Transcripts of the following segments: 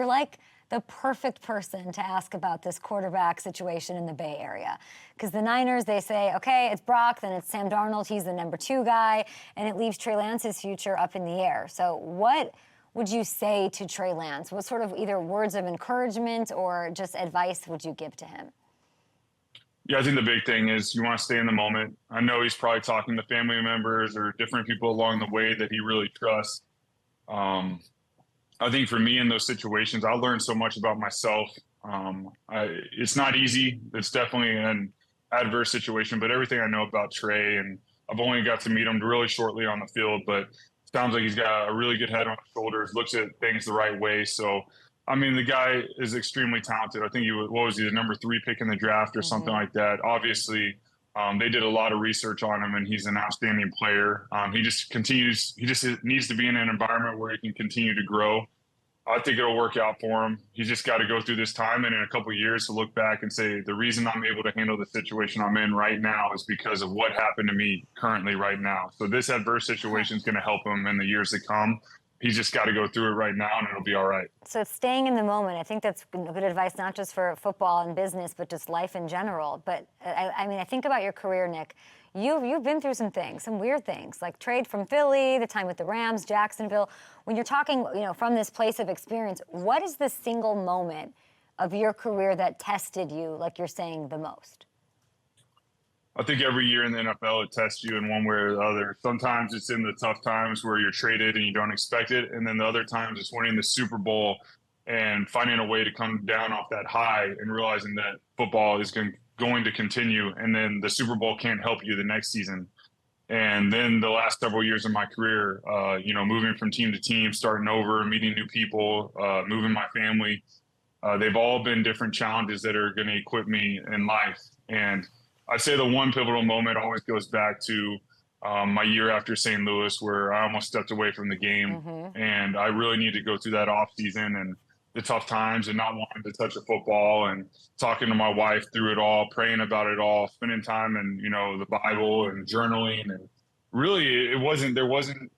you're like the perfect person to ask about this quarterback situation in the Bay Area. Because the Niners, they say, okay, it's Brock, then it's Sam Darnold, he's the number 2 guy, and it leaves Trey Lance's future up in the air. So what would you say to Trey Lance? What sort of either words of encouragement or just advice would you give to him? Yeah, I think the big thing is you want to stay in the moment. I know he's probably talking to family members or different people along the way that he really trusts. I think for me in those situations, I learned so much about myself. It's not easy. It's definitely an adverse situation, but everything I know about Trey, and I've only got to meet him really shortly on the field, but sounds like he's got a really good head on his shoulders, looks at things the right way. So, I mean, the guy is extremely talented. I think what was he, the number 3 pick in the draft or something like that? Obviously, they did a lot of research on him, and he's an outstanding player. He just needs to be in an environment where he can continue to grow. I think it'll work out for him. He's just got to go through this time, and in a couple of years to look back and say, the reason I'm able to handle the situation I'm in right now is because of what happened to me currently right now. So this adverse situation is going to help him in the years to come. He's just got to go through it right now, and it'll be all right. So it's staying in the moment. I think that's good advice, not just for football and business, but just life in general. But I mean, I think about your career, Nick. You've been through some things, some weird things, like trade from Philly, the time with the Rams, Jacksonville. When you're talking, from this place of experience, what is the single moment of your career that tested you, like you're saying, the most? I think every year in the NFL, it tests you in one way or the other. Sometimes it's in the tough times where you're traded and you don't expect it. And then the other times it's winning the Super Bowl and finding a way to come down off that high and realizing that football is going to continue. And then the Super Bowl can't help you the next season. And then the last several years of my career, moving from team to team, starting over, meeting new people, moving my family, they've all been different challenges that are going to equip me in life. And I'd say the one pivotal moment always goes back to my year after St. Louis, where I almost stepped away from the game. And I really needed to go through that off season and the tough times and not wanting to touch a football, and talking to my wife through it all, praying about it all, spending time in, the Bible and journaling. And really there wasn't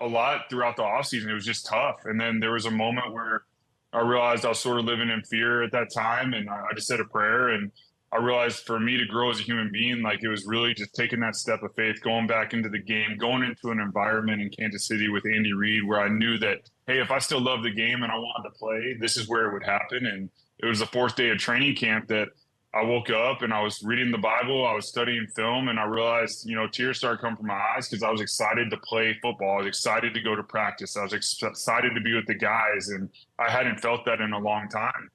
a lot throughout the off season. It was just tough. And then there was a moment where I realized I was sort of living in fear at that time. And I just said a prayer, and I realized for me to grow as a human being, like it was really just taking that step of faith, going back into the game, going into an environment in Kansas City with Andy Reid, where I knew that, hey, if I still love the game and I wanted to play, this is where it would happen. And it was the 4th day of training camp that I woke up and I was reading the Bible, I was studying film, and I realized, tears started coming from my eyes because I was excited to play football. I was excited to go to practice. I was excited to be with the guys, and I hadn't felt that in a long time.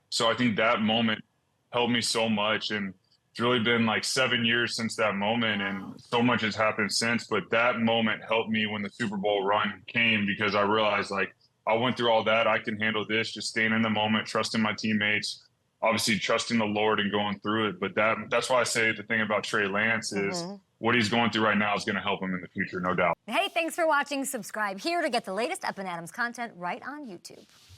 So I think that moment helped me so much, and it's really been like 7 years since that moment, and so much has happened since. But that moment helped me when the Super Bowl run came, because I realized, like, I went through all that, I can handle this, just staying in the moment, trusting my teammates, obviously trusting the Lord and going through it. But that's why I say the thing about Trey Lance is what he's going through right now is going to help him in the future, no doubt. Hey, thanks for watching. Subscribe here to get the latest Up and Adams content right on YouTube.